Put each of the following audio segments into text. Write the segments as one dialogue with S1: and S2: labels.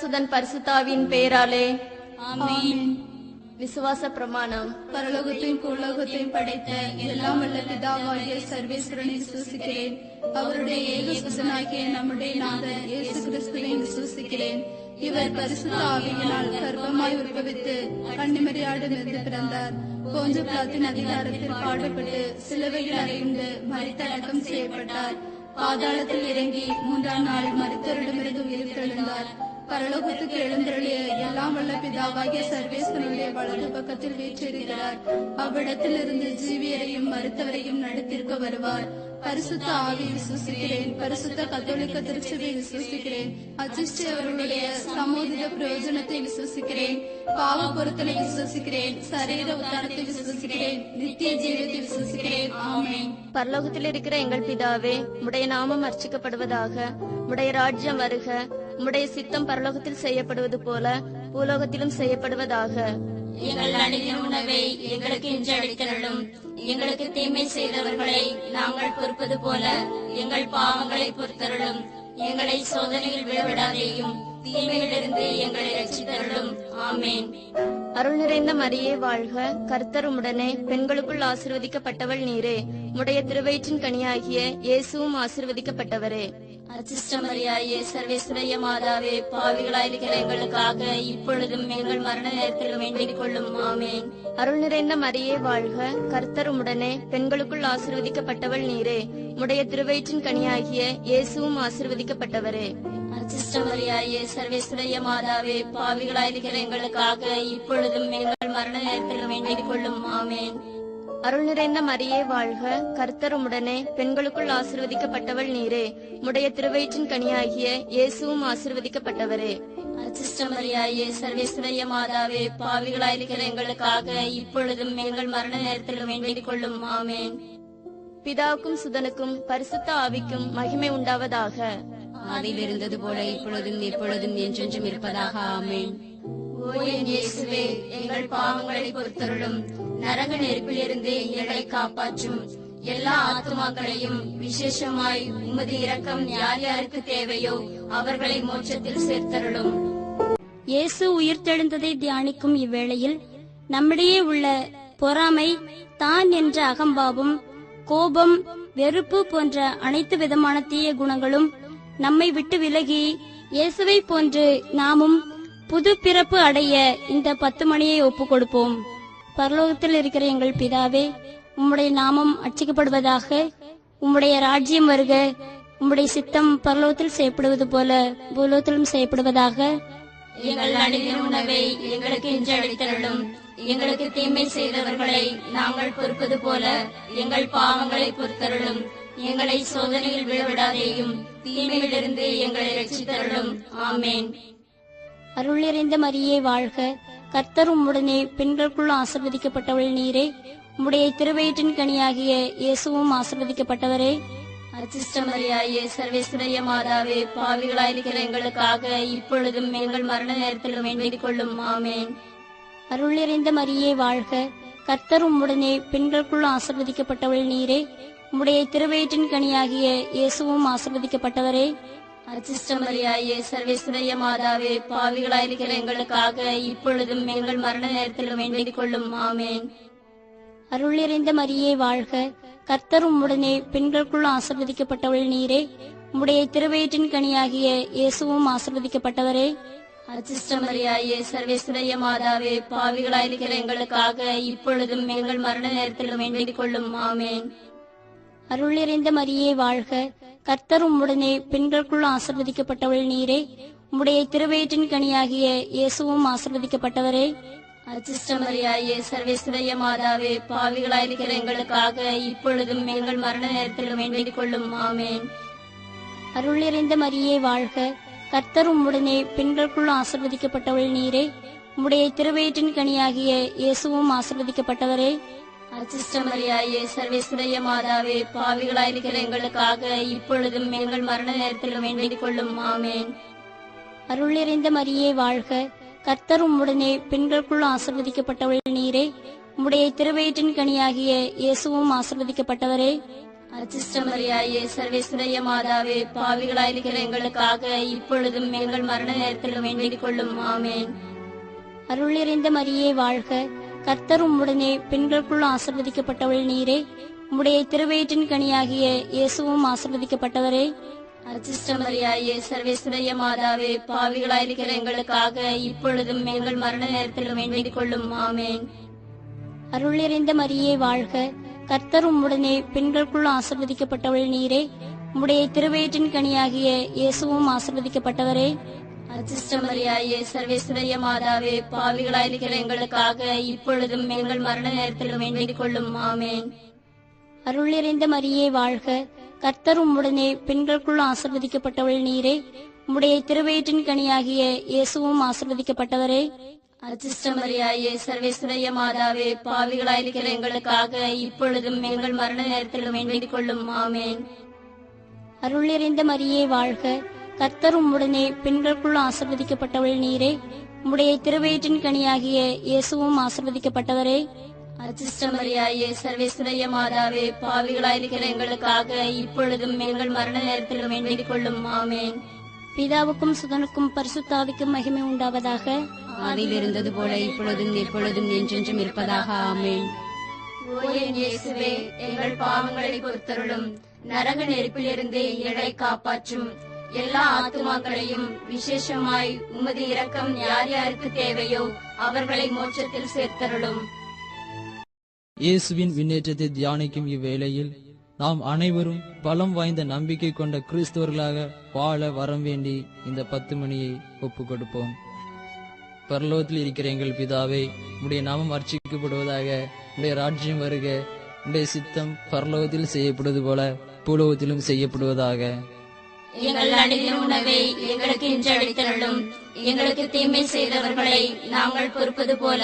S1: சுதன் பரிசுத்தாவின் பெயராலே
S2: ஆமென்.
S1: விசுவாச பிரமாணம்.
S2: பரலோகத்தையும் பூலோகத்தையும் படைத்த எல்லாம் வல்ல பிதாவாகிய சர்வேஸ்வரனை விசுவாசிக்கிறேன். அவருடைய ஏகசுதனாகிய நம்முடைய நாதர் இயேசு கிறிஸ்துவை விசுவாசிக்கிறேன். இவர் பரிசுத்த ஆவியினால் கர்ப்பமாய் உற்பவித்து கன்னிமரியாடிலிருந்து பிறந்தார். போஞ்ச பிலாத்தின் அதிகாரத்தில் பாடுபட்டு சிலுவையில் அறையுண்டு மரித்தடக்கம் செய்யப்பட்டார். பாதாளத்தில் இறங்கி 3ஆம் நாள் மரித்தோரிடமிருந்து உயிர்த்தெழுந்தார். பரலோகத்துக்கு எழுந்தருளிய எல்லாம் வல்ல பிதாவாகிய சர்வேஸ்வரனுடைய வலது பக்கத்தில் வீற்றிருக்கிறார். அவ்விடத்திலிருந்து ஜீவியரையும் மரித்தவரையும் நடத்திருக்க வருவார். பரிசுத்த ஆவி விசுவாசிக்கிறேன். பரிசுத்த கத்தோலிக்க திருச்சபையை விசுவாசிக்கிறேன். அச்சிஷ்டவர்களுடைய சமோதித பிரயோஜனத்தை விசுவாசிக்கிறேன். பாவ பொருத்தலை விசுவாசிக்கிறேன். சரீர உத்தானத்தை விசுவாசிக்கிறேன். நித்திய ஜீவத்தை விசுவாசிக்கிறேன். ஆமென்.
S1: பரலோகத்தில் இருக்கிற எங்கள் பிதாவே, உம்முடைய நாமம் அர்ச்சிக்கப்படுவதாக. உம்முடைய ராஜ்யம் வருக. உம்முடைய சித்தம் பரலோகத்தில் செய்யப்படுவது போல பூலோகத்திலும் செய்யப்படுவதாக.
S3: எங்கள் அனுதின உணவை எங்களுக்கு இன்று அளித்தருளும். எங்களுக்கு தீமை செய்தவர்களை நாங்கள் பொறுப்பது போல எங்கள் பாவங்களை பொறுத்தருளும். எங்களை சோதனையில் விழவிடாதேயும் தீமையிலிருந்து எங்களை ரட்சித்தருளும். ஆமென்.
S1: அருள் நிறைந்த மரியே வாழ்க. கர்த்தர் உம்முடனே பெண்களுக்குள் ஆசீர்வதிக்கப்பட்டவள் நீரே. உம்முடைய திருவயிற்றின் கனியாகிய இயேசுவும் ஆசீர்வதிக்கப்பட்டவரே.
S3: அச்சிஷ்டமரியாயே, சர்வேஸ்வரிய மாதாவே, பாவிகளாயிருக்கிற எங்களுக்காக இப்பொழுதும் எங்கள் மரண நேரத்திலும் வேண்டிக் கொள்ளும். ஆமென்.
S1: அருள் நிறைந்த மரியே வாழ்க. கர்த்தர் உம்முடனே பெண்களுக்குள் ஆசீர்வதிக்கப்பட்டவள் நீரே. உம்முடைய திருவயிற்றின் கனியாகிய இயேசுவும் ஆசீர்வதிக்கப்பட்டவரே.
S3: அச்சிஷ்டமரியாயே, சர்வேஸ்வரிய மாதாவே, பாவிகளாயிருக்கிற எங்களுக்காக இப்பொழுதும் எங்கள் மரண நேரத்திலும் வேண்டிக் கொள்ளும். ஆமென்.
S1: அருள் நிறைந்த மரியே வாழ்க. கர்த்தர் உம்முடனே பெண்களுக்குள் ஆசீர்வதிக்கப்பட்டவள் நீரே. உம்முடைய திருவயிற்றின் கனியாகிய இயேசுவும் ஆசீர்வதிக்கப்பட்டவரே.
S3: அச்சிஷ்டமரியாயே, சர்வேஸ்வரிய மாதாவே, பாவிகளாயிருக்கிற எங்களுக்காக இப்பொழுதும் எங்கள் மரண நேரத்திலும் வேண்டிக் கொள்ளும். ஆமென்.
S1: பிதாவுக்கும் சுதனுக்கும் பரிசுத்த ஆவிக்கும் மகிமை உண்டாவதாக.
S3: அதில் இருந்தது போல இப்பொழுதும் எப்பொழுதும் என்றென்றும் இருப்பதாக. ஆமென். ஓ என் இயேசுவே, எங்கள் பாவங்களை பொறுத்தருளும். நரக நெருப்பிலிருந்து எங்களை காப்பாற்றும். எல்லா ஆத்துமாக்களையும் விசேஷமாய் உமது இரக்கம் யார் யாருக்கு தேவையோ அவர்களை மோட்சத்தில் சேர்த்தருளும்.
S4: இயேசு உயிர்த்தெழுந்ததை தியானிக்கும் இவ்வேளையில் நம்மிடையே உள்ள பொறாமை, தான் என்ற அகம்பாவம், கோபம், வெறுப்பு போன்ற அனைத்து விதமான தீய குணங்களும் நம்மை விட்டு விலகி இயேசுவை போன்று நாமும் புது பிறப்பு அடைய இந்த 10 மணியை ஒப்புக் கொடுப்போம். பரலோகத்தில் இருக்கிற எங்கள் பிதாவே, உம்முடைய நாமம் அர்ச்சிக்கப்படுவதாக. உம்முடைய ராஜ்யம் வருக. உம்முடைய சித்தம் பரலோகத்தில் செய்யப்படுவது போல பூலோகத்திலும் செய்யப்படுவதாக.
S3: எங்கள் அனுதின உணவை எங்களுக்கு இன்று அளித்தருளும். எங்களுக்கு தீமை செய்தவர்களை நாங்கள் பொறுப்பது போல எங்கள் பாவங்களை பொறுத்தருளும். எங்களை சோதனையில் விழவிடாதேயும் தீமையிலிருந்து எங்களை ரட்சித்தருளும். ஆமென்.
S4: அருள் நிறைந்த மரியே வாழ்க. கர்த்தர் உம்முடனே பெண்களுக்குள் ஆசீர்வதிக்கப்பட்டவள் நீரே. உம்முடைய திருவயிற்றின் கனியாகிய இயேசுவும் ஆசீர்வதிக்கப்பட்டவரே.
S3: அச்சிஷ்டமரியாயே, சர்வேஸ்வரிய மாதாவே, பாவிகளாயிருக்கிற எங்களுக்காக இப்பொழுதும் எங்கள் மரண நேரத்திலும் வேண்டிக் கொள்ளும். ஆமென்.
S4: அருள் நிறைந்த மரியே வாழ்க. கர்த்தர் உம்முடனே பெண்களுக்குள் ஆசீர்வதிக்கப்பட்டவள் நீரே. உம்முடைய திருவயிற்றின் கனியாகிய இயேசுவும் ஆசீர்வதிக்கப்பட்டவரே.
S3: அச்சிஷ்டமரியாயே, சர்வேஸ்வரிய மாதாவே, பாவிகளாயிருக்கிற எங்களுக்காக இப்பொழுதும் எங்கள் மரண நேரத்திலும் வேண்டிக் கொள்ளும். ஆமென்.
S4: அருள் நிறைந்த மரியே வாழ்க. கர்த்தர் உம்முடனே பெண்களுக்குள் ஆசீர்வதிக்கப்பட்டவள் நீரே. உம்முடைய திருவயிற்றின் கனியாகிய இயேசுவும் ஆசீர்வதிக்கப்பட்டவரே.
S3: அச்சிஷ்டமரியாயே, சர்வேஸ்வரிய மாதாவே, பாவிகளாயிருக்கிற எங்களுக்காக இப்பொழுதும் எங்கள் மரண நேரத்திலும் வேண்டிக் கொள்ளும். ஆமென்.
S4: அருள் நிறைந்த மரியே வாழ்க. கர்த்தர் உம்முடனே பெண்களுக்குள் ஆசீர்வதிக்கப்பட்டவள் நீரே. உம்முடைய திருவயிற்றின் கனியாகிய இயேசுவும் ஆசீர்வதிக்கப்பட்டவரே.
S3: அச்சிஷ்டமரியாயே, சர்வேஸ்வரிய மாதாவே, பாவிகளாயிருக்கிற எங்களுக்காக இப்பொழுதும் எங்கள் மரண நேரத்திலும் வேண்டிக் கொள்ளும். ஆமென்.
S4: அருள் நிறைந்த மரியே வாழ்க. கர்த்தர் உம்முடனே பெண்களுக்குள் ஆசீர்வதிக்கப்பட்டவள் நீரே. உம்முடைய திருவயிற்றின் கனியாகிய இயேசுவும் ஆசீர்வதிக்கப்பட்டவரே.
S3: அச்சிஷ்டமரியாயே, சர்வேஸ்வரிய மாதாவே, பாவிகளாயிருக்கிற எங்களுக்காக இப்பொழுதும் எங்கள் மரண நேரத்திலும் வேண்டிக் கொள்ளும். ஆமென்.
S4: அருள் நிறைந்த மரியே வாழ்க. கர்த்தர் உம்முடனே பெண்களுக்குள் ஆசீர்வதிக்கப்பட்டவள் நீரே. உம்முடைய திருவயிற்றின் கனியாகிய இயேசுவும் ஆசீர்வதிக்கப்பட்டவரே.
S3: அச்சிஷ்டமரியாயே சர்வேஸ்வரிய மாதாவே, பாவிகளாயிருக்கிற எங்களுக்காக இப்பொழுதும் எங்கள் மரண நேரத்திலும் வேண்டிக் கொள்ளும். ஆமேன்.
S4: அருள் நிறைந்த மரியே வாழ்க, கர்த்தர் உம்முடனே, பெண்களுக்குள் ஆசீர்வதிக்கப்பட்டவள் நீரே. உம்முடைய திருவயிற்றின் கனியாகிய இயேசுவும் ஆசீர்வதிக்கப்பட்டவரே.
S3: அச்சிஷ்டமரியாயே சர்வேஸ்வரிய மாதாவே, பாவிகளாயிருக்கிற எங்களுக்காக இப்பொழுதும் எங்கள் மரண நேரத்திலும் வேண்டிக் கொள்ளும். ஆமேன்.
S4: அருள் நிறைந்த மரியே வாழ்க, கர்த்தர் உம்முடனே, பெண்களுக்குள் ஆசீர்வதிக்கப்பட்டவள் நீரே. உம்முடைய திருவயிற்றின் கனியாகிய இயேசுவும் ஆசீர்வதிக்கப்பட்டவரே.
S3: அச்சிஷ்டமரியாயே சர்வேஸ்வரிய மாதாவே, பாவிகளாயிருக்கிற எங்களுக்காக இப்பொழுதும் எங்கள் மரண நேரத்திலும் வேண்டிக் கொள்ளும். ஆமேன்.
S4: அருள் நிறைந்த மரியே வாழ்க, கர்த்தர் உம்முடனே, பெண்களுக்குள் ஆசீர்வதிக்கப்பட்டவள் நீரே. உம்முடைய திருவயிற்றின் கனியாகிய இயேசுவும் ஆசீர்வதிக்கப்பட்டவரே.
S3: அச்சிஷ்டமரியாயே சர்வேஸ்வரிய மாதாவே, பாவிகளாயிருக்கிற எங்களுக்காக இப்பொழுதும் எங்கள் மரண நேரத்திலும் வேண்டிக் கொள்ளும். ஆமேன்.
S4: அருள் நிறைந்த மரியே வாழ்க, கர்த்தர் உம்முடனே, பெண்களுக்குள் ஆசீர்வதிக்கப்பட்டவள் நீரே. உம்முடைய திருவயிற்றின் கனியாகிய இயேசுவும் ஆசீர்வதிக்கப்பட்டவரே.
S3: அச்சிஷ்டமரியாயே சர்வேஸ்வரிய மாதாவே, பாவிகளாயிருக்கிற எங்களுக்காக இப்பொழுதும் எங்கள் மரண நேரத்திலும் வேண்டிக் கொள்ளும். ஆமேன்.
S4: பிதாவுக்கும் சுதனுக்கும் பரிசுத்தாவிக்கும் மகிமை உண்டாவதாக.
S3: ஆதியில் இருந்தது போல இப்பொழுதும் எப்பொழுதும் என்றென்றும் இருப்பதாக. ஆமேன். ஓ என் இயேசுவே, எங்கள் பாவங்களை பொறுத்தருளும். நரக நெருப்பிலிருந்து எங்களை காப்பாற்றும். எல்லா ஆத்துமாக்களையும் விசேஷமாய் உமது இரக்கம் யார் யாருக்கு தேவையோ அவர்களை மோட்சத்தில் சேர்த்தருளும்.
S5: இயேசுவின் விண்ணேற்றத்தை தியானிக்கும் இவ்வேளையில் நாம் அனைவரும் பலம் வாய்ந்த நம்பிக்கை கொண்ட கிறிஸ்தவர்களாக வாழ வரம் வேண்டி இந்த 10 மணியை ஒப்புக் கொடுப்போம். பரலோகத்தில் இருக்கிற எங்கள் பிதாவே, உடைய நாமம் அர்ச்சிக்கப்படுவதாக. உடைய ராஜ்யம் வருக. உடைய சித்தம் பரலோகத்தில் செய்யப்படுவது போல பூலோகத்திலும் செய்யப்படுவதாக.
S3: எங்கள் அனுதின உணவை எங்களுக்கு இன்று அளித்தருளும். எங்களுக்கு தீமை செய்தவர்களை நாங்கள் பொறுப்பது போல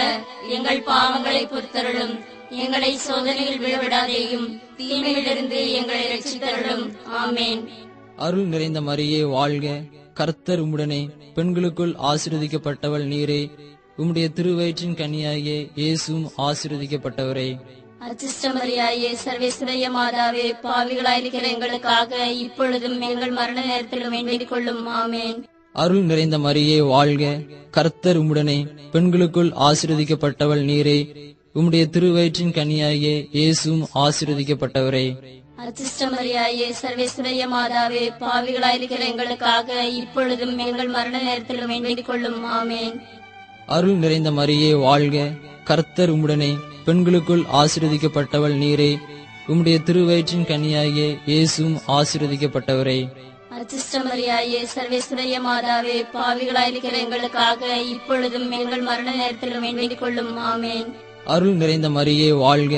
S3: எங்கள் பாவங்களை பொறுத்தருளும். எங்களை சோதனையில் விழவிடாதேயும், தீமையிலிருந்து எங்களை ரட்சித்தருளும். ஆமேன்.
S5: அருள் நிறைந்த மரியே வாழ்க, கர்த்தர் உம்முடனே, பெண்களுக்குள் ஆசீர்வதிக்கப்பட்டவள் நீரே. உம்முடைய திருவயிற்றின் கனியாகிய இயேசுவும் ஆசீர்வதிக்கப்பட்டவரே.
S3: அச்சிஷ்டமரியாயே சர்வேஸ்வரிய மாதாவே, பாவிகளாயிருக்கிற எங்களுக்காக இப்பொழுதும் எங்கள் மரண நேரத்திலும் வேண்டிக் கொள்ளும். ஆமேன்.
S5: அருள் நிறைந்த மரியே வாழ்க, கர்த்தர் உம்முடனே, பெண்களுக்குள் ஆசீர்வதிக்கப்பட்டவள் நீரே. உம்முடைய திருவயிற்றின் கனியாகிய இயேசுவும் ஆசீர்வதிக்கப்பட்டவரே.
S3: அச்சிஷ்டமரியாயே சர்வேஸ்வரிய மாதாவே, பாவிகளாயிருக்கிற எங்களுக்காக இப்பொழுதும் எங்கள் மரண நேரத்திலும் வேண்டிக் கொள்ளும். ஆமேன்.
S5: அருள் நிறைந்த மரியே வாழ்க, கர்த்தர் உம்முடனே, பெண்களுக்குள் ஆசீர்வதிக்கப்பட்டவள் நீரே. உம்முடைய திருவயிற்றின் கனியாகிய இயேசுவும் ஆசீர்வதிக்கப்பட்டவரே.
S3: அச்சிஷ்டமரியாயே சர்வேஸ்வரிய மாதாவே, பாவிகளாயிருக்கிற எங்களுக்காக இப்பொழுதும் எங்கள் மரண நேரத்திலும் வேண்டிக் கொள்ளும். ஆமேன்.
S5: அருள் நிறைந்த மரியே வாழ்க,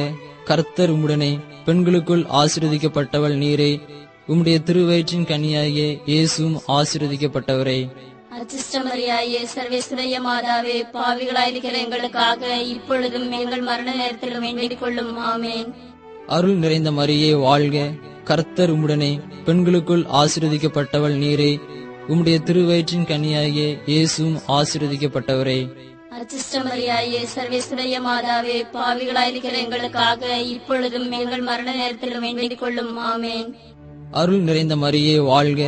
S5: கர்த்தர் உம்முடனே, பெண்களுக்குள் ஆசீர்வதிக்கப்பட்டவள் நீரே. உம்முடைய திருவயிற்றின் கனியாகிய இயேசுவும் ஆசீர்வதிக்கப்பட்டவரே.
S3: அச்சிஷ்டமரியாயே சர்வேஸ்வரிய மாதாவே, பாவிகளாயிருக்கிற எங்களுக்காக இப்பொழுதும் எங்கள் மரண நேரத்திலும் வேண்டிக் கொள்ளும். ஆமேன்.
S5: அருள் நிறைந்த மரியே வாழ்க, கர்த்தர் உம்முடனே, பெண்களுக்குள் ஆசீர்வதிக்கப்பட்டவள் நீரே. உம்முடைய திருவயிற்றின் கனியாகிய இயேசுவும் ஆசீர்வதிக்கப்பட்டவரே.
S3: அச்சிஷ்டமரியாயே சர்வேஸ்வரிய மாதாவே, பாவிகளாயிருக்கிற எங்களுக்காக இப்பொழுதும் எங்கள் மரண நேரத்திலும் வேண்டிக் கொள்ளும். ஆமேன்.
S5: அருள் நிறைந்த மரியே வாழ்க,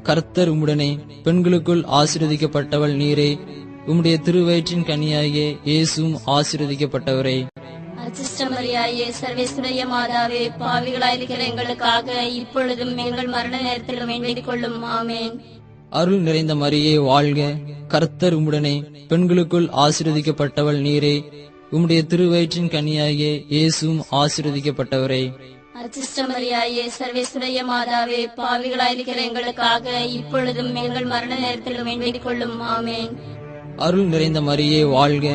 S5: கர்த்தர் உம்முடனே, பெண்களுக்குள் ஆசீர்வதிக்கப்பட்டவள் நீரே. உம்முடைய திருவயிற்றின் கனியாகிய இயேசுவும் ஆசீர்வதிக்கப்பட்டவரே.
S3: அச்சிஷ்டமரியாயே சர்வேஸ்வரிய மாதாவே, பாவிகளாயிருக்கிற எங்களுக்காக இப்பொழுதும் எங்கள் மரண நேரத்திலும் வேண்டிக் கொள்ளும். ஆமேன்.
S5: அருள் நிறைந்த மரியே வாழ்க, கர்த்தர் உம்முடனே, பெண்களுக்குள் ஆசீர்வதிக்கப்பட்டவள் நீரே. உம்முடைய திருவயிற்றின் கனியாகிய இயேசுவும் ஆசீர்வதிக்கப்பட்டவரே.
S3: அச்சிஷ்டமரியாயே சர்வேஸ்வரிய மாதாவே, பாவிகளாயிருக்கிற எங்களுக்காக இப்பொழுதும் எங்கள் மரண நேரத்திலும் வேண்டிக் கொள்ளும். ஆமேன்.
S5: அருள் நிறைந்த மரியே வாழ்க,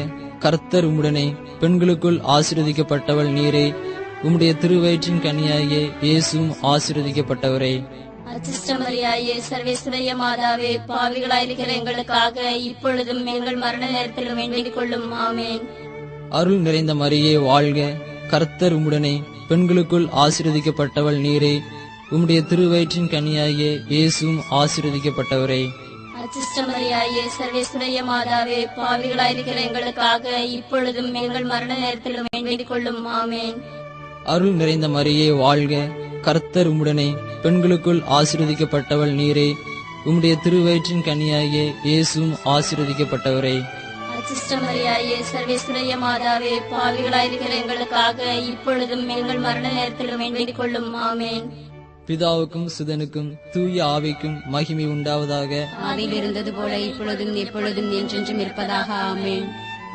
S5: கர்த்தர் உம்முடனே, பெண்களுக்குள் ஆசீர்வதிக்கப்பட்டவள் நீரே. உம்முடைய திருவயிற்றின் கனியாகிய இயேசுவும் ஆசீர்வதிக்கப்பட்டவரே.
S3: அச்சிஷ்டமரியாயே சர்வேஸ்வரிய மாதாவே, பாவிகளாயிருக்கிற எங்களுக்காக இப்பொழுதும் எங்கள் மரண நேரத்திலும் வேண்டிக் கொள்ளும். ஆமேன்.
S5: அருள் நிறைந்த மரியே வாழ்க, கர்த்தர் உம்முடனே, பெண்களுக்குள் ஆசீர்வதிக்கப்பட்டவள் நீரே. உம்முடைய திருவயிற்றின் கனியாகிய இயேசுவும் ஆசீர்வதிக்கப்பட்டவரே.
S3: அச்சிஷ்டமரியாயே சர்வேஸ்வரிய மாதாவே, பாவிகளாயிருக்கிற எங்களுக்காக இப்பொழுதும் எங்கள் மரண நேரத்திலும் வேண்டிக் கொள்ளும். ஆமேன்.
S5: அருள் நிறைந்த மரியே வாழ்க, கர்த்தர் உம்முடனே, பெண்களுக்குள் ஆசீர்வதிக்கப்பட்டவள் நீரே. உம்முடைய திருவயிற்றின் கனியாகிய இயேசுவும் ஆசீர்வதிக்கப்பட்டவரே.
S3: அச்சிஷ்டமரியாயே, சர்வேஸ்வரிய மாதாவே, பாவிகளாயிருக்கிற எங்களுக்காக இப்பொழுதும் எங்கள் மரண நேரத்திலும் வேண்டிக் கொள்ளும். ஆமேன்.
S5: பிதாவுக்கும் சுதனுக்கும் தூய ஆவிக்கும் மகிமை உண்டாவதாக.
S3: ஆதியில் இருந்தது போல இப்பொழுதும் எப்பொழுதும் என்றென்றும் இருப்பதாக. ஆமேன்.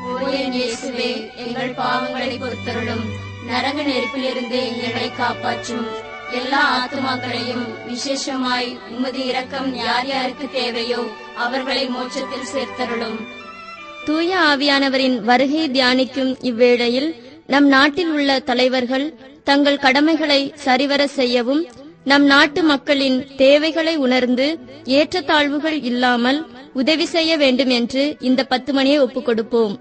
S3: ஓ என் இயேசுவே, எங்கள் பாவங்களை பொறுத்தருளும். நரக நெருப்பிலிருந்து எங்களை காப்பாற்றும். எல்லா ஆத்துமாக்களையும் விசேஷமாய் உமது இரக்கம் யார் யாருக்கு தேவையோ அவர்களை மோட்சத்தில் சேர்த்தருளும்.
S1: தூய ஆவியானவரின் வருகையை தியானிக்கும் இவ்வேளையில் நம் நாட்டில் உள்ள தலைவர்கள் தங்கள் கடமைகளை சரிவர செய்யவும், நம் நாட்டு மக்களின் தேவைகளை உணர்ந்து ஏற்றத்தாழ்வுகள் இல்லாமல் உதவி செய்ய வேண்டும் என்று இந்த 10 மணியை ஒப்புக் கொடுப்போம்.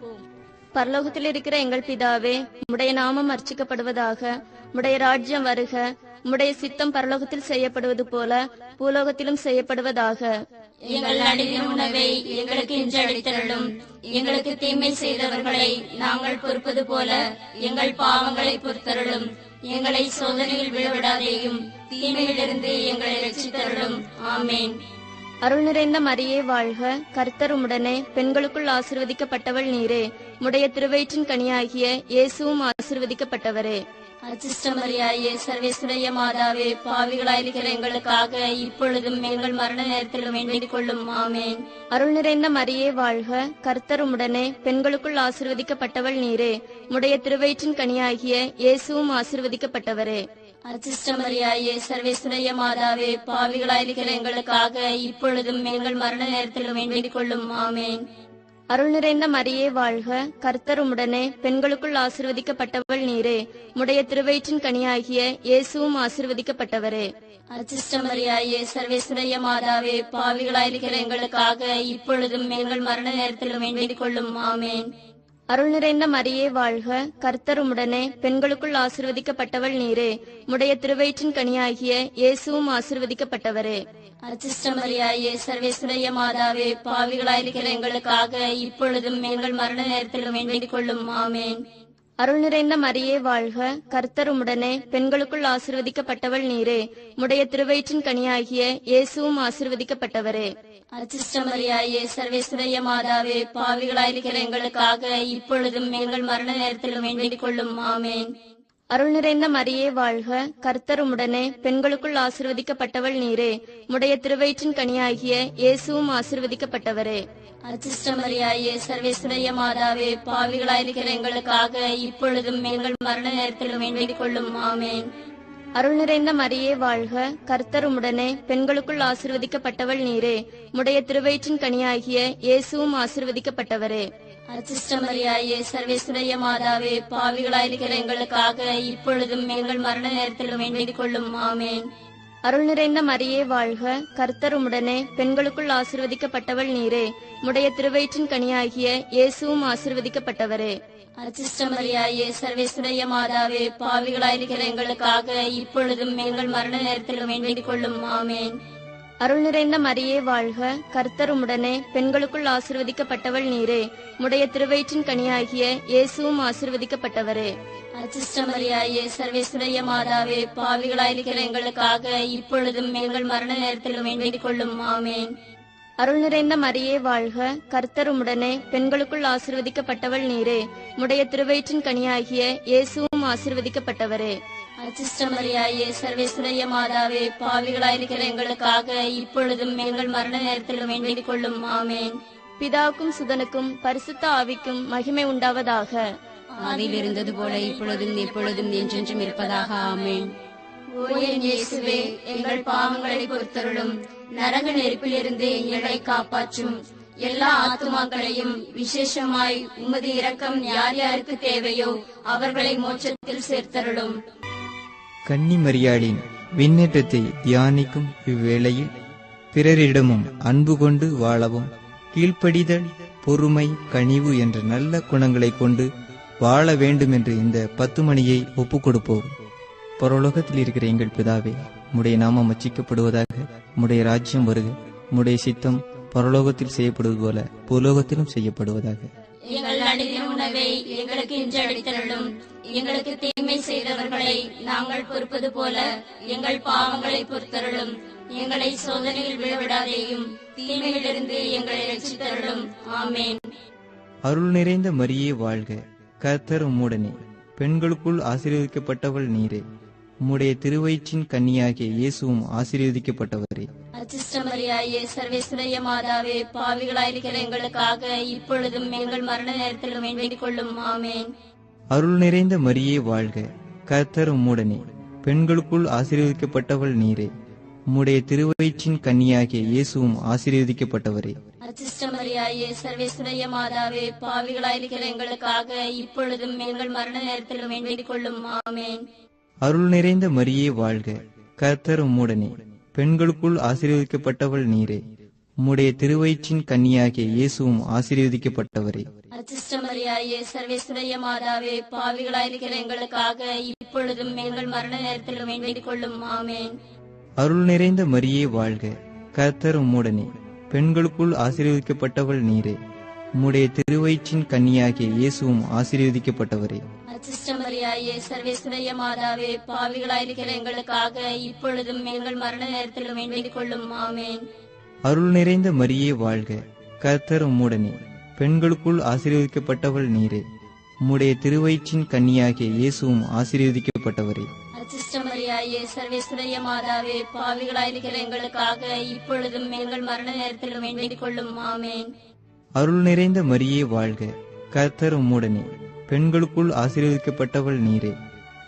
S1: பரலோகத்தில் இருக்கிற எங்கள் பிதாவே, உம்முடைய நாமம் அர்ச்சிக்கப்படுவதாக. உம்முடைய ராஜ்யம் வருக. உம்முடைய சித்தம் பரலோகத்தில் செய்யப்படுவது போல பூலோகத்திலும் செய்யப்படுவதாக.
S3: எங்கள் அடியின் உணவை எங்களுக்கு இன்று அளித்தருளும். எங்களுக்கு தீமை செய்தவர்களை நாங்கள் பொறுப்பது போல எங்கள் பாவங்களை பொறுத்தருளும். எங்களை சோதனையில் விழவிடாதேயும், தீமையிலிருந்து எங்களை ரட்சித்தருளும். ஆமேன்.
S1: அருள் நிறைந்த மரியே வாழ்க. கர்த்தர் உம்முடனே, பெண்களுக்குள் ஆசீர்வதிக்கப்பட்டவள் நீரே. உம்முடைய திருவயிற்றின் கனியாகிய இயேசுவும் ஆசீர்வதிக்கப்பட்டவரே.
S3: அச்சிஷ்டமரியாயே, சர்வேஸ்வரிய மாதாவே, பாவிகளாயிருக்கிற எங்களுக்காக இப்பொழுதும் எங்கள் மரண நேரத்திலும் வேண்டிக் கொள்ளும். ஆமேன்.
S1: அருள் நிறைந்த மரியே வாழ்க. கர்த்தர் உம்முடனே, பெண்களுக்குள் ஆசீர்வதிக்கப்பட்டவள் நீரே. உம்முடைய திருவயிற்றின் கனியாகிய இயேசுவும் ஆசீர்வதிக்கப்பட்டவரே.
S3: அச்சிஷ்டமரியாயே, சர்வேஸ்வரிய மாதாவே, பாவிகளாயிருக்கிற எங்களுக்காக இப்பொழுதும் எங்கள் மரண நேரத்திலும் வேண்டிக் கொள்ளும். ஆமேன்.
S1: அருள் நிறைந்த மரியே வாழ்க. கர்த்தர் உம்முடனே, பெண்களுக்குள் ஆசீர்வதிக்கப்பட்டவள் நீரே. உம்முடைய திருவயிற்றின் கனியாகிய இயேசுவும் ஆசீர்வதிக்கப்பட்டவரே.
S3: அச்சிஷ்டமரியாயே, சர்வேஸ்வரிய மாதாவே, பாவிகளாயிருக்கிற எங்களுக்காக இப்பொழுதும் எங்கள் மரண நேரத்திலும் வேண்டிக் கொள்ளும். ஆமேன்.
S1: அருள் நிறைந்த மரியே வாழ்க. கர்த்தர் உம்முடனே, பெண்களுக்குள் ஆசீர்வதிக்கப்பட்டவள் நீரே. உம்முடைய திருவயிற்றின் கனியாகிய இயேசுவும் ஆசீர்வதிக்கப்பட்டவரே.
S3: அச்சிஷ்டமரியாயே, சர்வேஸ்வரிய மாதாவே, பாவிகளாயிருக்கிற எங்களுக்காக இப்பொழுதும் எங்கள் மரண நேரத்திலும் வேண்டிக் கொள்ளும். ஆமேன்.
S1: அருள் நிறைந்த மரியே வாழ்க. கர்த்தர் உம்முடனே, பெண்களுக்குள் ஆசீர்வதிக்கப்பட்டவள் நீரே. உம்முடைய திருவயிற்றின் கனியாகிய இயேசுவும் ஆசீர்வதிக்கப்பட்டவரே.
S3: அச்சிஷ்டமரியாயே, சர்வேஸ்வரிய மாதாவே, பாவிகளாயிருக்கிற எங்களுக்காக இப்பொழுதும் எங்கள் மரண நேரத்திலும் வேண்டிக் கொள்ளும். ஆமேன்.
S1: அருள் நிறைந்த மரியே வாழ்க. கர்த்தர் உம்முடனே, பெண்களுக்குள் ஆசீர்வதிக்கப்பட்டவள் நீரே. உம்முடைய திருவயிற்றின் கனியாகிய இயேசுவும் ஆசீர்வதிக்கப்பட்டவரே.
S3: அச்சிஷ்டமரியாயே, சர்வேஸ்வரிய மாதாவே, பாவிகளாயிருக்கிற எங்களுக்காக இப்பொழுதும் எங்கள் மரண நேரத்திலும் வேண்டிக் கொள்ளும். ஆமேன்.
S1: அருள் நிறைந்த மரியே வாழ்க. கர்த்தர் உம்முடனே, பெண்களுக்குள் ஆசீர்வதிக்கப்பட்டவள் நீரே. உம்முடைய திருவயிற்றின் கனியாகிய இயேசுவும் ஆசீர்வதிக்கப்பட்டவரே.
S3: அச்சிஷ்டமரியாயே, சர்வேஸ்வரிய மாதாவே, பாவிகளாயிருக்கிற எங்களுக்காக இப்பொழுதும் எங்கள் மரண நேரத்திலும் வேண்டிக் கொள்ளும். ஆமேன்.
S1: அருள் நிறைந்த மரியே வாழ்க. கர்த்தர் உம்முடனே, பெண்களுக்குள் ஆசீர்வதிக்கப்பட்டவள் நீரே. உம்முடைய திருவயிற்றின் கனியாகிய இயேசுவும் ஆசீர்வதிக்கப்பட்டவரே.
S3: அச்சிஷ்டமரியாயே, சர்வேஸ்வரிய மாதாவே, பாவிகளாயிருக்கிற எங்களுக்காக இப்பொழுதும் எங்கள் மரண நேரத்திலும் வேண்டிக் கொள்ளும். ஆமேன்.
S1: அருள் நிறைந்த மரியே வாழ்க. கர்த்தர் உம்முடனே, பெண்களுக்குள் ஆசீர்வதிக்கப்பட்டவள் நீரே. உம்முடைய திருவயிற்றின் கனியாகிய இயேசுவும் ஆசீர்வதிக்கப்பட்டவரே.
S3: அச்சிஷ்டமரியாயே, சர்வேஸ்வரிய மாதாவே, பாவிகளாயிருக்கிற எங்களுக்காக இப்பொழுதும் எங்கள் மரண நேரத்திலும் வேண்டிக் கொள்ளும். ஆமேன்.
S1: அருள் நிறைந்த மரியே வாழ்க. கர்த்தர் உம்முடனே, பெண்களுக்குள் ஆசீர்வதிக்கப்பட்டவள் நீரே. உம்முடைய திருவயிற்றின் கனியாகிய இயேசுவும் ஆசீர்வதிக்கப்பட்டவரே.
S3: அச்சிஷ்டமரியாயே, சர்வேஸ்வரிய மாதாவே, பாவிகளாயிருக்கிற எங்களுக்காக இப்பொழுதும் எங்கள் மரண நேரத்திலும் வேண்டிக் கொள்ளும். ஆமேன்.
S1: பிதாவுக்கும் சுதனுக்கும் பரிசுத்த ஆவிக்கும் மகிமை உண்டாவதாக.
S3: ஆதியில் இருந்தது போல இப்பொழுதும் எப்பொழுதும் என்றென்றும் இருப்பதாக. ஆமேன். ஓ என் இயேசுவே, எங்கள் பாவங்களை பொறுத்தருளும். நரக நெருப்பிலிருந்து எங்களை காப்பாற்றும். எல்லா ஆத்துமாக்களையும் விசேஷமாய் உமது இரக்கம் யார் யாருக்கு தேவையோ அவர்களை மோட்சத்தில் சேர்த்தருளும்.
S6: கன்னி மரியாளின் விண்ணேற்றத்தை தியானிக்கும் இவ்வேளையில் பிறரிடமும் அன்பு கொண்டு வாழவும், கீழ்ப்படிதல், பொறுமை, கனிவு என்ற நல்ல குணங்களை கொண்டு வாழ வேண்டும் என்று இந்த 10 மணியை ஒப்புக் கொடுப்போம். பரலோகத்தில் இருக்கிற எங்கள் பிதாவே, உம்முடைய நாமம் அர்ச்சிக்கப்படுவதாக. உம்முடைய ராஜ்யம் வருக. உம்முடைய சித்தம் பரலோகத்தில் செய்யப்படுவது போல பூலோகத்திலும் செய்யப்படுவதாக.
S3: எங்கள் அடியின் உணவை எங்களுக்கு இன்று அளித்தருளும். எங்களுக்கு தீமை தீமை செய்தவர்களை நாங்கள் பொறுப்பது போல எங்கள் பாவங்களை பொறுத்தருளும். எங்களை சோதனையில் விழவிடாதேயும் தீமையிலிருந்து எங்களை ரட்சித்தருளும். ஆமென்.
S6: அருள் நிறைந்த மரியே வாழ்க, கர்த்தர் உம்முடனே, பெண்களுக்குள் ஆசீர்வதிக்கப்பட்டவள் நீரே. உம்முடைய திருவயிற்றின் கன்னியாகிய இயேசுவும் ஆசீர்வதிக்கப்பட்டவரே.
S1: அச்சிஷ்டமரியாயே, சர்வேஸ்வரிய மாதாவே, பாவிகளாயிருக்கிற எங்களுக்காக இப்பொழுதும் எங்கள் மரண நேரத்திலும் வேண்டிக் கொள்ளும். ஆமென்.
S6: அருள் நிறைந்த மரியே வாழ்க, கர்த்தர் உம்முடனே, பெண்களுக்குள் ஆசீர்வதிக்கப்பட்டவள் நீரே. உம்முடைய திருவயிற்றின் கன்னியாகிய இயேசுவும் ஆசீர்வதிக்கப்பட்டவரே.
S1: அச்சிஷ்டமரியாயே, சர்வேஸ்வரிய மாதாவே, பாவிகளாயிருக்கிற எங்களுக்காக இப்பொழுதும் எங்கள் மரண நேரத்திலும் வேண்டிக் கொள்ளும். ஆமென்.
S6: அருள் நிறைந்த மரியே வாழ்க, கர்த்தர் உம்முடனே, பெண்களுக்குள் ஆசீர்வதிக்கப்பட்டவள் நீரே. உம்முடைய திருவயிற்றின் கன்னியாகிய இயேசுவும் ஆசீர்வதிக்கப்பட்டவரே.
S1: அச்சிஷ்டமரியாயே, சர்வேஸ்வரிய மாதாவே, பாவிகளாயிருக்கிற எங்களுக்காக இப்பொழுதும் எங்கள் மரண நேரத்திலும் வேண்டிக் கொள்ளும். ஆமென்.
S6: அருள் நிறைந்த மரியே வாழ்க, கர்த்தர் உம்முடனே, பெண்களுக்குள் ஆசீர்வதிக்கப்பட்டவள் நீரே. உம்முடைய திருவயிற்றின் கன்னியாகிய இயேசுவும் ஆசீர்வதிக்கப்பட்டவரே.
S1: அச்சிஷ்டமரியாயே, சர்வேஸ்வரிய மாதாவே, பாவிகளாயிருக்கிற எங்களுக்காக இப்பொழுதும் எங்கள் மரண நேரத்திலும் வேண்டிக் கொள்ளும். ஆமென்.
S6: அருள் நிறைந்த மரியே வாழ்க, கர்த்தர் உம்முடனே, பெண்களுக்குள் ஆசீர்வதிக்கப்பட்டவள் நீரே. உம்முடைய திருவயிற்றின் கன்னியாகிய இயேசுவும் ஆசீர்வதிக்கப்பட்டவரே.
S1: அச்சிஷ்டமரியாயே, சர்வேஸ்வரிய மாதாவே, பாவிகளாயிருக்கிற எங்களுக்காக இப்பொழுதும் எங்கள் மரண நேரத்திலும் வேண்டிக் கொள்ளும். ஆமென்.
S6: அருள் நிறைந்த மரியே வாழ்க, கர்த்தர் உம்முடனே, பெண்களுக்குள் ஆசீர்வதிக்கப்பட்டவள் நீரே.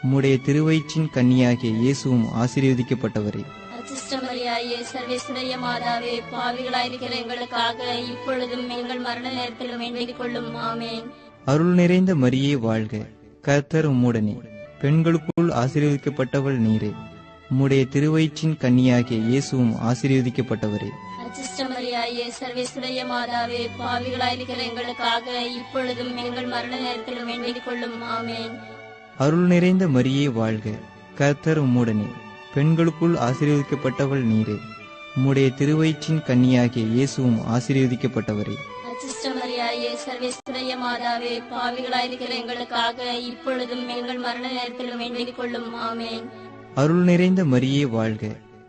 S6: உம்முடைய திருவயிற்றின் கன்னியாகிய இயேசுவும் ஆசீர்வதிக்கப்பட்டவரே.
S1: அச்சிஷ்டமரியாயே, சர்வேஸ்வரிய மாதாவே, பாவிகளாயிருக்கிற எங்களுக்காக இப்பொழுதும் எங்கள் மரண நேரத்திலும் வேண்டிக் கொள்ளும். ஆமென்.
S6: அருள் நிறைந்த மரியே வாழ்க, கர்த்தர் உம்முடனே, பெண்களுக்குள் ஆசீர்வதிக்கப்பட்டவள் நீரே. உம்முடைய திருவயிற்றின் கன்னியாகிய இயேசுவும் ஆசீர்வதிக்கப்பட்டவரே.
S1: அச்சிஷ்டமரியாயே, சர்வேஸ்வரிய மாதாவே, பாவிகளாயிருக்கிற எங்களுக்காக இப்பொழுதும் எங்கள் மரண நேரத்திலும் வேண்டிக் கொள்ளும். ஆமென்.
S6: அருள் நிறைந்த மரியே வாழ்க, கர்த்தர் உம்முடனே, பெண்களுக்குள் ஆசீர்வதிக்கப்பட்டவள் நீரே. உம்முடைய திருவயிற்றின் கன்னியாகிய இயேசுவும் ஆசீர்வதிக்கப்பட்டவரே.
S1: அச்சிஷ்டமரியாயே, சர்வேஸ்வரிய மாதாவே, பாவிகளாயிருக்கிற எங்களுக்காக இப்பொழுதும் எங்கள் மரண நேரத்திலும் வேண்டிக் கொள்ளும். ஆமென்.
S6: அருள் நிறைந்த மரியே வாழ்க,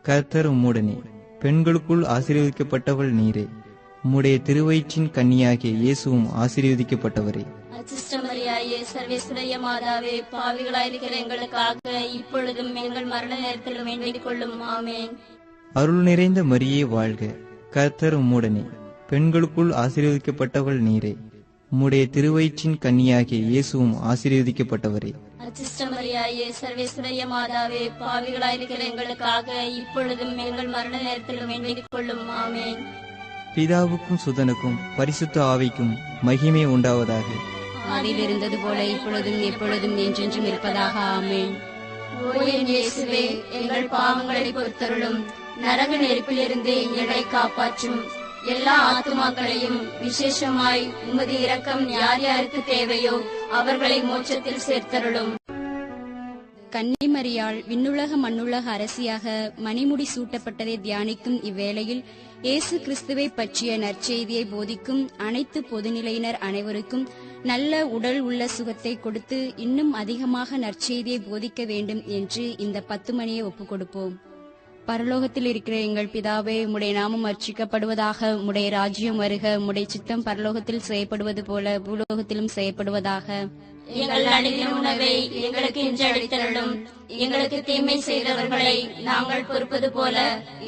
S6: கர்த்தர் உம்முடனே, பெண்களுக்குள் ஆசீர்வதிக்கப்பட்டவள் நீரே. உம்முடைய திருவயிற்றின் கன்னியாகிய இயேசுவும் ஆசீர்வதிக்கப்பட்டவரே.
S1: அச்சிஷ்டமரியாயே, சர்வேஸ்வரிய மாதாவே, பாவிகளாயிருக்கிற எங்களுக்காக இப்பொழுதும் எங்கள் மரண நேரத்திலும் வேண்டிக் கொள்ளும். ஆமென்.
S6: அருள் நிறைந்த மரியே வாழ்க, கர்த்தர் உம்முடனே, பெண்களுக்குள் ஆசீர்வதிக்கப்பட்டவள் நீரே. உம்முடைய திருவயிற்றின் கன்னியாகிய இயேசுவும் ஆசீர்வதிக்கப்பட்டவரே.
S1: அச்சிஷ்டமரியாயே, சர்வேஸ்வரிய மாதாவே, பாவிகளாயிருக்கிற எங்களுக்காக இப்பொழுதும் எங்கள் மரண நேரத்திலும் வேண்டிக் கொள்ளும். ஆமென்.
S6: பிதாவுக்கும் சுதனுக்கும் பரிசுத்த ஆவிக்கும் மகிமை உண்டாவதாக.
S3: ஆதியில் இருந்தது போல இப்பொழுதும் எப்பொழுதும் என்றென்றும் இருப்பதாக. ஆமென்.
S1: ஓ என் இயேசுவே, எங்கள் பாவங்களை பொறுத்தருளும். நரக நெருப்பிலிருந்து எங்களை காப்பாற்றும். எல்லா ஆத்துமாக்களையும் விசேஷமாய் உமது இரக்கம் யார் யாருக்கு தேவையோ அவர்களை மோட்சத்தில் சேர்த்தருளும்.
S3: கன்னிமரியாள் விண்ணுலக மண்ணுலக அரசியாக மணிமுடி சூட்டப்பட்டதை தியானிக்கும் இவ்வேளையில் இயேசு கிறிஸ்துவை பற்றிய நற்செய்தியை போதிக்கும் அனைத்து பொதுநிலையினர் அனைவருக்கும் நல்ல உடல் உள்ள சுகத்தை கொடுத்து இன்னும் அதிகமாக நற்செய்தியை போதிக்க வேண்டும் என்று இந்த 10 மணியை ஒப்புக் கொடுப்போம். பரலோகத்தில் இருக்கிற எங்கள் பிதாவே, உம்முடைய நாமம் அர்ச்சிக்கப்படுவதாக. உம்முடைய ராஜ்யம் வருக. உம்முடைய சித்தம் பரலோகத்தில் செய்யப்படுவது போல பூலோகத்திலும் செய்யப்படுவதாக.
S1: எங்கள் அனுதின உணவை எங்களுக்கு இன்று அளித்தருளும். எங்களுக்கு தீமை செய்தவர்களை நாங்கள் பொறுப்பது போல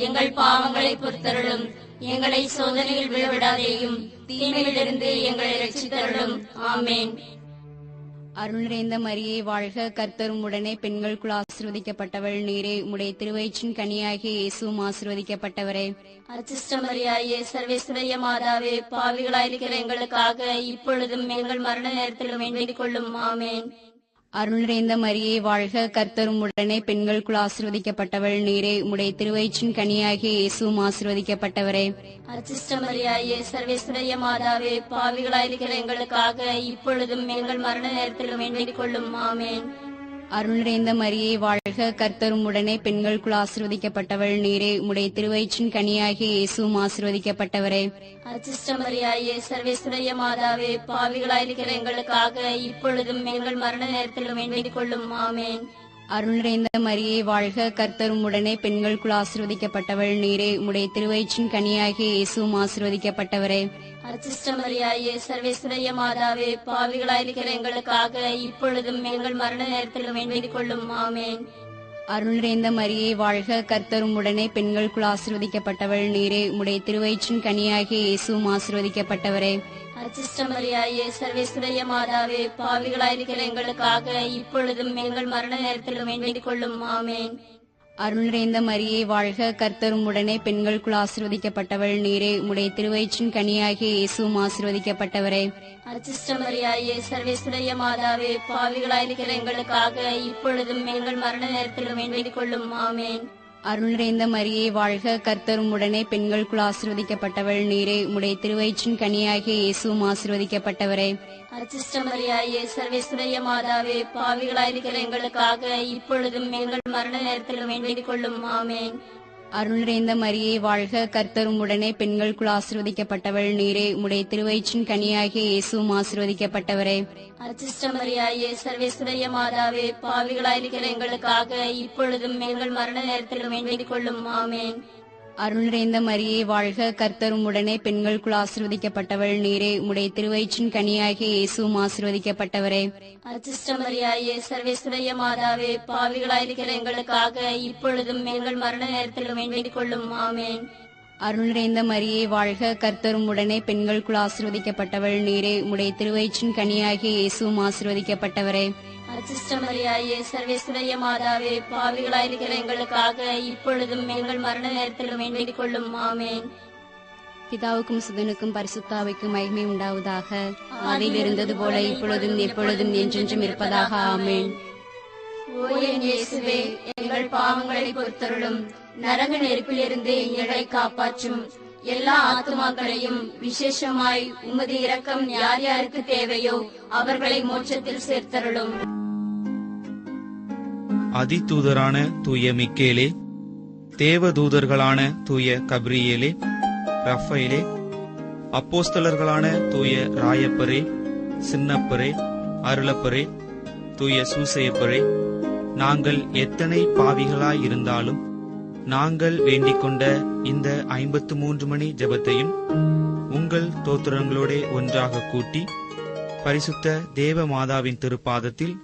S1: எங்கள் பாவங்களை பொறுத்தருளும். எங்களை சோதனையில் விழவிடாதேயும் தீமையிலிருந்து எங்களை ரட்சித்தருளும். ஆமென்.
S3: அருள் நிறைந்த மரியே வாழ்க, கர்த்தர் உம்முடனே, பெண்களுக்குள் ஆசீர்வதிக்கப்பட்டவள் நீரே. உம்முடைய திருவயிற்றின் கனியாகிய இயேசுவும் ஆசீர்வதிக்கப்பட்டவரே.
S1: அச்சிஷ்டமரியாயே, சர்வேஸ்வரிய மாதாவே, பாவிகளாயிருக்கிற எங்களுக்காக இப்பொழுதும் எங்கள் மரண நேரத்திலும் வேண்டிக் கொள்ளும். ஆமென்.
S3: அருள் நிறைந்த மரியே வாழ்க, கர்த்தர் உம்முடனே, பெண்களுக்குள் ஆசீர்வதிக்கப்பட்டவள் நீரே. உம்முடைய திருவயிற்றின் கனியாகிய இயேசுவும் ஆசீர்வதிக்கப்பட்டவரே.
S1: அச்சிஷ்டமரியாயே, சர்வேஸ்வரிய மாதாவே, பாவிகளாயிருக்கிற எங்களுக்காக இப்பொழுதும் எங்கள் மரண நேரத்திலும் வேண்டிக் கொள்ளும். ஆமென்.
S3: அருள் நிறைந்த மரியே வாழ்க, கர்த்தர் உம்முடனே, பெண்களுக்குள் ஆசீர்வதிக்கப்பட்டவள் நீரே. உம்முடைய திருவயிற்றின் கனியாகிய இயேசுவும் ஆசீர்வதிக்கப்பட்டவரே.
S1: அச்சிஷ்ட மரியாயே, சர்வேஸ்வரிய மாதாவே, பாவிகளாயிருக்கிற எங்களுக்காக இப்பொழுதும் எங்கள் மரண நேரத்திலும் வேண்டிக் கொள்ளும். ஆமேன்.
S3: அருள் நிறைந்த மரியே வாழ்க, கர்த்தர் உம்முடனே, பெண்களுக்குள் ஆசீர்வதிக்கப்பட்டவள் நீரே. உம்முடைய திருவயிற்றின் கனியாகிய இயேசுவும் ஆசீர்வதிக்கப்பட்டவரே.
S1: அச்சிஷ்ட மரியாயே, சர்வேஸ்வரிய மாதாவே, பாவிகளாயிருக்கிற எங்களுக்காக இப்பொழுதும் எங்கள் மரண நேரத்திலும் வேண்டிக் கொள்ளும். ஆமேன்.
S3: அருள் நிறைந்த மரியே வாழ்க, கர்த்தர் உம்முடனே, பெண்களுக்குள் ஆசீர்வதிக்கப்பட்டவள் நீரே. உம்முடைய திருவயிற்றின் கனியாகிய இயேசுவும் ஆசீர்வதிக்கப்பட்டவரே.
S1: அச்சிஷ்ட மரியாயே, சர்வேஸ்வரிய மாதாவே, பாவிகளாயிருக்கிற எங்களுக்காக இப்பொழுதும் எங்கள் மரண நேரத்திலும் வேண்டிக் கொள்ளும். ஆமேன்.
S3: அருள் நிறைந்த மரியே வாழ்க, கர்த்தர் உம்முடனே, பெண்களுக்குள் ஆசீர்வதிக்கப்பட்டவள் நீரே. உம்முடைய திருவயிற்றின் கனியாகிய இயேசுவும் ஆசீர்வதிக்கப்பட்டவரே.
S1: அச்சிஷ்ட மரியாயே, சர்வேஸ்வரிய மாதாவே, பாவிகளாயிருக்கிற எங்களுக்காக இப்பொழுதும் எங்கள் மரண நேரத்திலும் வேண்டிக் கொள்ளும். ஆமேன்.
S3: அருள் நிறைந்த மரியே வாழ்க, கர்த்தர் உம்முடனே, பெண்களுக்குள் ஆசீர்வதிக்கப்பட்டவள் நீரே. உம்முடைய திருவயிற்றின் கனியாகிய இயேசுவும் ஆசீர்வதிக்கப்பட்டவரே.
S1: அச்சிஷ்ட மரியாயே, சர்வேஸ்வரிய மாதாவே, பாவிகளாயிருக்கிற எங்களுக்காக இப்பொழுதும் எங்கள் மரண நேரத்திலும் வேண்டிக் கொள்ளும். ஆமேன்.
S3: அருள் நிறைந்த மரியே வாழ்க, கர்த்தர் உம்முடனே, பெண்களுக்குள் ஆசீர்வதிக்கப்பட்டவள் நீரே. உம்முடைய திருவயிற்றின் கனியாகிய இயேசுவும் ஆசீர்வதிக்கப்பட்டவரே.
S1: அச்சிஷ்ட மரியாயே, சர்வேஸ்வரிய மாதாவே, பாவிகளாயிருக்கிற எங்களுக்காக இப்பொழுதும் எங்கள் மரண நேரத்திலும் வேண்டிக் கொள்ளும். ஆமேன்.
S3: அருள் நிறைந்த மரியே வாழ்க, கர்த்தர் உம்முடனே, பெண்களுக்குள் ஆசீர்வதிக்கப்பட்டவள் நீரே. உம்முடைய திருவயிற்றின் கனியாகிய இயேசுவும் ஆசீர்வதிக்கப்பட்டவரே.
S1: அச்சிஷ்ட மரியாயே, சர்வேஸ்வரிய மாதாவே, பாவிகளாயிருக்கிற எங்களுக்காக இப்பொழுதும் எங்கள் மரண நேரத்திலும் வேண்டிக் கொள்ளும். ஆமேன்.
S3: அருள் நிறைந்த மரியே வாழ்க, கர்த்தர் உம்முடனே, பெண்களுக்குள் ஆசீர்வதிக்கப்பட்டவள் நீரே. உம்முடைய திருவயிற்றின் கனியாகிய இயேசுவும் ஆசீர்வதிக்கப்பட்டவரே.
S1: அச்சிஷ்ட மரியாயே, சர்வேஸ்வரிய மாதாவே, பாவிகளாயிருக்கிற எங்களுக்காக இப்பொழுதும் எங்கள் மரண நேரத்திலும் வேண்டிக் கொள்ளும். ஆமேன்.
S3: பிதாவுக்கும் சுதனுக்கும் பரிசுத்தாவிக்கும் மகிமை உண்டாவதாக. அதில் இருந்தது போல இப்பொழுதும் எப்பொழுதும் என்றென்றும் இருப்பதாக. ஆமேன்.
S1: ஓ என் இயேசுவே, எங்கள் பாவங்களை பொறுத்தருளும். நரக நெருப்பிலிருந்து எங்களை காப்பாற்றும். எல்லா ஆத்துமாக்களையும் விசேஷமாய் உமது இரக்கம் யார் யாருக்கு தேவையோ அவர்களை மோட்சத்தில் சேர்த்தருளும்.
S7: அதிதூதரான தூய மிக்கேலே, தேவதூதர்களான தூய கப்ரியேலே, ரஃபேலே, அப்போஸ்தலர்களான தூய ராயப்பரே, சின்னப்பரே, அருளப்பரே, தூய சூசையப்பரே, நாங்கள் எத்தனை பாவிகளாயிருந்தாலும் நாங்கள் வேண்டிக் கொண்ட இந்த 53 மணி ஜெபத்தையும் உங்கள் தோத்திரங்களோட ஒன்றாக கூட்டி பரிசுத்த தேவ மாதாவின் திருப்பாதத்தில்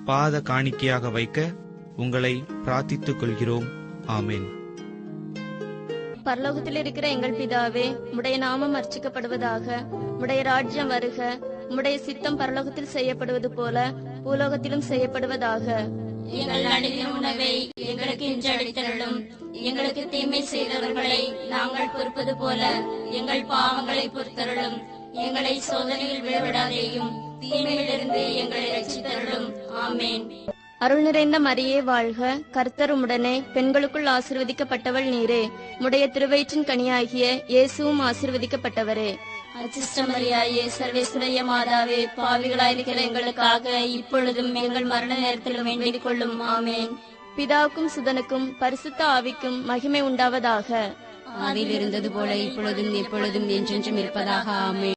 S7: பாத காணிக்கையாக வைக்க உங்களை பிரார்த்தித்துக் கொள்கிறோம். ஆமேன்.
S1: பரலோகத்தில் இருக்கிற எங்கள் பிதாவே, உம்முடைய நாமம் அர்ச்சிக்கப்படுவதாக. உம்முடைய ராஜ்யம் வருக. உம்முடைய சித்தம் பரலோகத்தில் செய்யப்படுவது போல பூலோகத்திலும் செய்யப்படுவதாக.
S4: எங்கள் அனுதின உணவை எங்களுக்கு இன்று அளித்தருளும். எங்களுக்கு தீமை செய்தவர்களை நாங்கள் பொறுப்பது போல எங்கள் பாவங்களை பொறுத்தருளும். எங்களை சோதனையில் விழவிடாதேயும், தீமையிலிருந்து எங்களை ரட்சித்தருளும். ஆமேன்.
S1: அருள் நிறைந்த மரியே வாழ்க, கர்த்தர் உம்முடனே, பெண்களுக்குள் ஆசீர்வதிக்கப்பட்டவள் நீரே. உம்முடைய திருவயிற்றின் கனியாகிய இயேசுவும் ஆசீர்வதிக்கப்பட்டவரே. அச்சிஷ்ட மரியாயே, சர்வேஸ்வரிய மாதாவே, பாவிகளாயிருக்கிற எங்களுக்காக இப்பொழுதும் எங்கள் மரண நேரத்திலும் வேண்டிக் கொள்ளும். ஆமேன். பிதாவுக்கும் சுதனுக்கும் பரிசுத்த ஆவிக்கும் மகிமை உண்டாவதாக.
S3: அதில் இருந்தது போல இப்பொழுதும் எப்பொழுதும் என்றென்றும் இருப்பதாக. ஆமேன்.